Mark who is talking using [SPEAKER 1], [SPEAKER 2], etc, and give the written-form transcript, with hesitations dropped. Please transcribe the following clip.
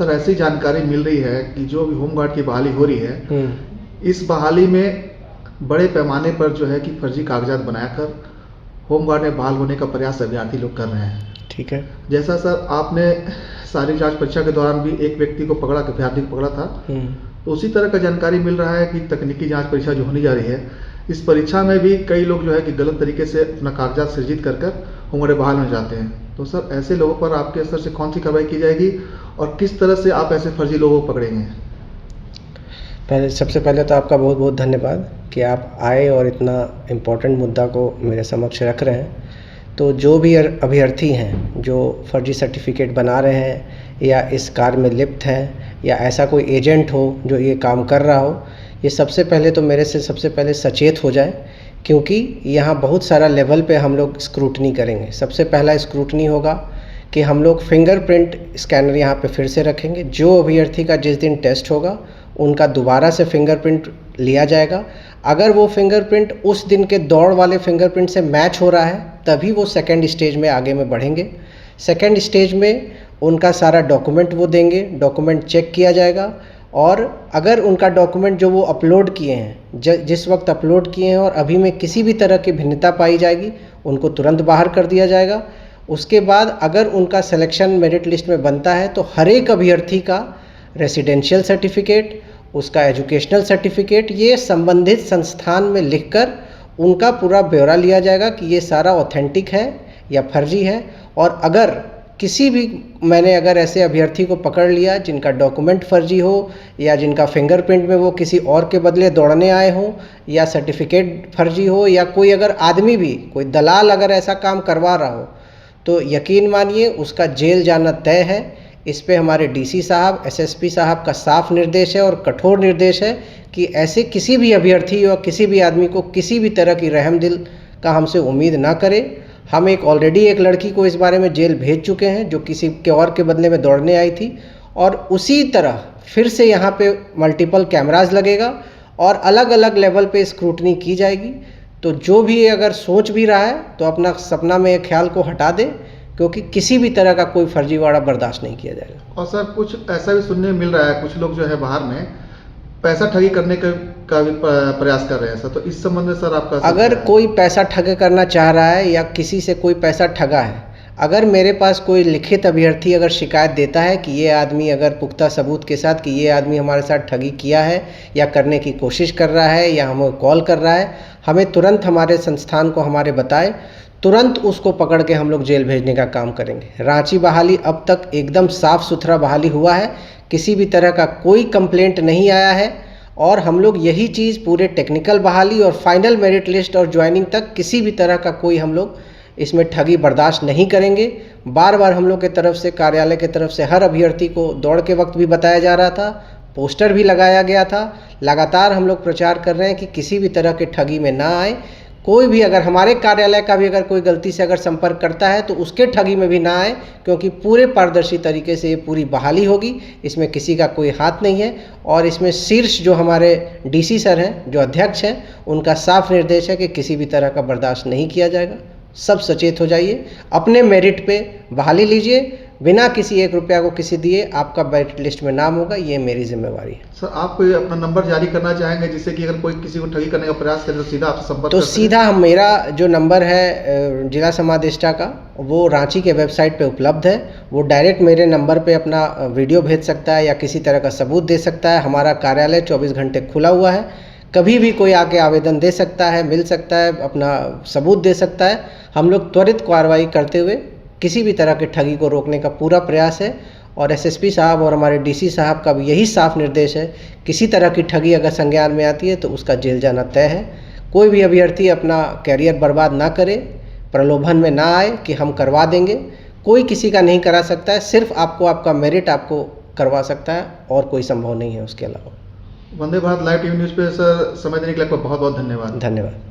[SPEAKER 1] Sir ऐसी जानकारी मिल रही है कि जो भी होमगार्ड की बहाली हो रही है, इस बहाली में बड़े पैमाने पर जो है कि फर्जी कागजात बनाकर होमगार्ड में बहाल होने का प्रयास अभ्यर्थी लोग कर रहे हैं।
[SPEAKER 2] ठीक है।
[SPEAKER 1] जैसा सर आपने शारीरिक जांच परीक्षा के दौरान भी एक व्यक्ति को पकड़ा, अभ्यर्थी को पकड़ा था, तो उसी तरह का जानकारी मिल रहा है कि तकनीकी जांच परीक्षा जो होने जा रही है, इस परीक्षा में भी कई लोग जो है कि गलत तरीके से अपना कागजात सृजित कर होमगार्ड बहाल हो जाते हैं। तो सर ऐसे लोगों पर आपके स्तर से कौन सी कार्रवाई की जाएगी और किस तरह से आप ऐसे फर्जी लोगों को पकड़ेंगे?
[SPEAKER 2] सबसे पहले तो आपका बहुत बहुत धन्यवाद कि आप आए और इतना इम्पोर्टेंट मुद्दा को मेरे समक्ष रख रहे हैं। तो जो भी अभ्यर्थी हैं जो फर्जी सर्टिफिकेट बना रहे हैं या इस कार्य में लिप्त हैं या ऐसा कोई एजेंट हो जो ये काम कर रहा हो, ये सबसे पहले तो मेरे से सबसे पहले सचेत हो जाए, क्योंकि यहाँ बहुत सारा लेवल पे हम लोग स्क्रूटनी करेंगे। सबसे पहला स्क्रूटनी होगा कि हम लोग फिंगरप्रिंट स्कैनर यहाँ पे फिर से रखेंगे। जो अभ्यर्थी का जिस दिन टेस्ट होगा उनका दोबारा से फिंगरप्रिंट लिया जाएगा। अगर वो फिंगरप्रिंट उस दिन के दौड़ वाले फिंगरप्रिंट से मैच हो रहा है तभी वो सेकेंड स्टेज में आगे में बढ़ेंगे। सेकेंड स्टेज में उनका सारा डॉक्यूमेंट वो देंगे, डॉक्यूमेंट चेक किया जाएगा और अगर उनका डॉक्यूमेंट जो वो अपलोड किए हैं, जिस वक्त अपलोड किए हैं और अभी में किसी भी तरह की भिन्नता पाई जाएगी, उनको तुरंत बाहर कर दिया जाएगा। उसके बाद अगर उनका सिलेक्शन मेरिट लिस्ट में बनता है तो हर एक अभ्यर्थी का रेसिडेंशियल सर्टिफिकेट, उसका एजुकेशनल सर्टिफिकेट, ये संबंधित संस्थान में लिखकर उनका पूरा ब्यौरा लिया जाएगा कि ये सारा ऑथेंटिक है या फर्जी है। और अगर किसी भी अगर ऐसे अभ्यर्थी को पकड़ लिया जिनका डॉक्यूमेंट फर्जी हो या जिनका फिंगरप्रिंट में वो किसी और के बदले दौड़ने आए हो या सर्टिफिकेट फर्जी हो या कोई अगर आदमी भी, कोई दलाल अगर ऐसा काम करवा रहा हो, तो यकीन मानिए उसका जेल जाना तय है। इस पे हमारे डीसी साहब, एसएसपी साहब का साफ निर्देश है और कठोर निर्देश है कि ऐसे किसी भी अभ्यर्थी या किसी भी आदमी को किसी भी तरह की रहम दिल का हमसे उम्मीद ना करे। हम ऑलरेडी एक लड़की को इस बारे में जेल भेज चुके हैं जो किसी के और के बदले में दौड़ने आई थी, और उसी तरह फिर से यहाँ पे मल्टीपल कैमराज लगेगा और अलग अलग लेवल पे स्क्रूटनी की जाएगी। तो जो भी अगर सोच भी रहा है तो अपना सपना में एक ख्याल को हटा दे, क्योंकि किसी भी तरह का कोई फर्जीवाड़ा बर्दाश्त नहीं किया जाएगा।
[SPEAKER 1] और सर कुछ ऐसा भी सुनने में मिल रहा है, कुछ लोग जो है बाहर में पैसा ठगी करने का भी प्रयास कर रहे हैं सर, तो इस संबंध में सर आपका
[SPEAKER 2] अगर कोई पैसा ठग करना चाह रहा है या किसी से कोई पैसा ठगा है, अगर मेरे पास कोई लिखित अभ्यर्थी अगर शिकायत देता है कि ये आदमी अगर पुख्ता सबूत के साथ कि ये आदमी हमारे साथ ठगी किया है या करने की कोशिश कर रहा है या हमें कॉल कर रहा है, हमें तुरंत हमारे संस्थान को हमारे बताए, तुरंत उसको पकड़ के हम लोग जेल भेजने का काम करेंगे। रांची बहाली अब तक एकदम साफ़ सुथरा बहाली हुआ है, किसी भी तरह का कोई कंप्लेंट नहीं आया है और हम लोग यही चीज़ पूरे टेक्निकल बहाली और फाइनल मेरिट लिस्ट और ज्वाइनिंग तक किसी भी तरह का कोई हम लोग इसमें ठगी बर्दाश्त नहीं करेंगे। बार बार हम लोग के तरफ से, कार्यालय के तरफ से हर अभ्यर्थी को दौड़ के वक्त भी बताया जा रहा था, पोस्टर भी लगाया गया था। लगातार हम लोग प्रचार कर रहे हैं कि किसी भी तरह के ठगी में ना आए। कोई भी अगर हमारे कार्यालय का भी अगर कोई गलती से अगर संपर्क करता है तो उसके ठगी में भी ना आए, क्योंकि पूरे पारदर्शी तरीके से ये पूरी बहाली होगी, इसमें किसी का कोई हाथ नहीं है। और इसमें शीर्ष जो हमारे डीसी सर हैं, जो अध्यक्ष हैं, उनका साफ निर्देश है कि किसी भी तरह का बर्दाश्त नहीं किया जाएगा। सब सचेत हो जाइए, अपने मेरिट पे बहाली लीजिए, बिना किसी 1 रुपया को किसी दिए आपका मेरिट लिस्ट में नाम होगा, ये मेरी जिम्मेवारी है।
[SPEAKER 1] सर आप कोई अपना नंबर जारी करना चाहेंगे जिससे कि अगर कोई किसी को ठगी करने का प्रयास करे तो सीधा आपसे संपर्क
[SPEAKER 2] तो सीधा मेरा जो नंबर है जिला समादेष्टा का, वो रांची के वेबसाइट पे उपलब्ध है। वो डायरेक्ट मेरे नंबर पे अपना वीडियो भेज सकता है या किसी तरह का सबूत दे सकता है। हमारा कार्यालय 24 घंटे खुला हुआ है, कभी भी कोई आके आवेदन दे सकता है, मिल सकता है, अपना सबूत दे सकता है। हम लोग त्वरित कार्रवाई करते हुए किसी भी तरह के ठगी को रोकने का पूरा प्रयास है। और एसएसपी साहब और हमारे डीसी साहब का भी यही साफ निर्देश है, किसी तरह की ठगी अगर संज्ञान में आती है तो उसका जेल जाना तय है। कोई भी अभ्यर्थी अपना कैरियर बर्बाद ना करे, प्रलोभन में ना आए कि हम करवा देंगे। कोई किसी का नहीं करा सकता है, सिर्फ आपको आपका मेरिट आपको करवा सकता है और कोई संभव नहीं है उसके अलावा।
[SPEAKER 1] Vande Bharat live TV news पे सर समय देने के लिए आपका बहुत बहुत धन्यवाद।
[SPEAKER 2] धन्यवाद।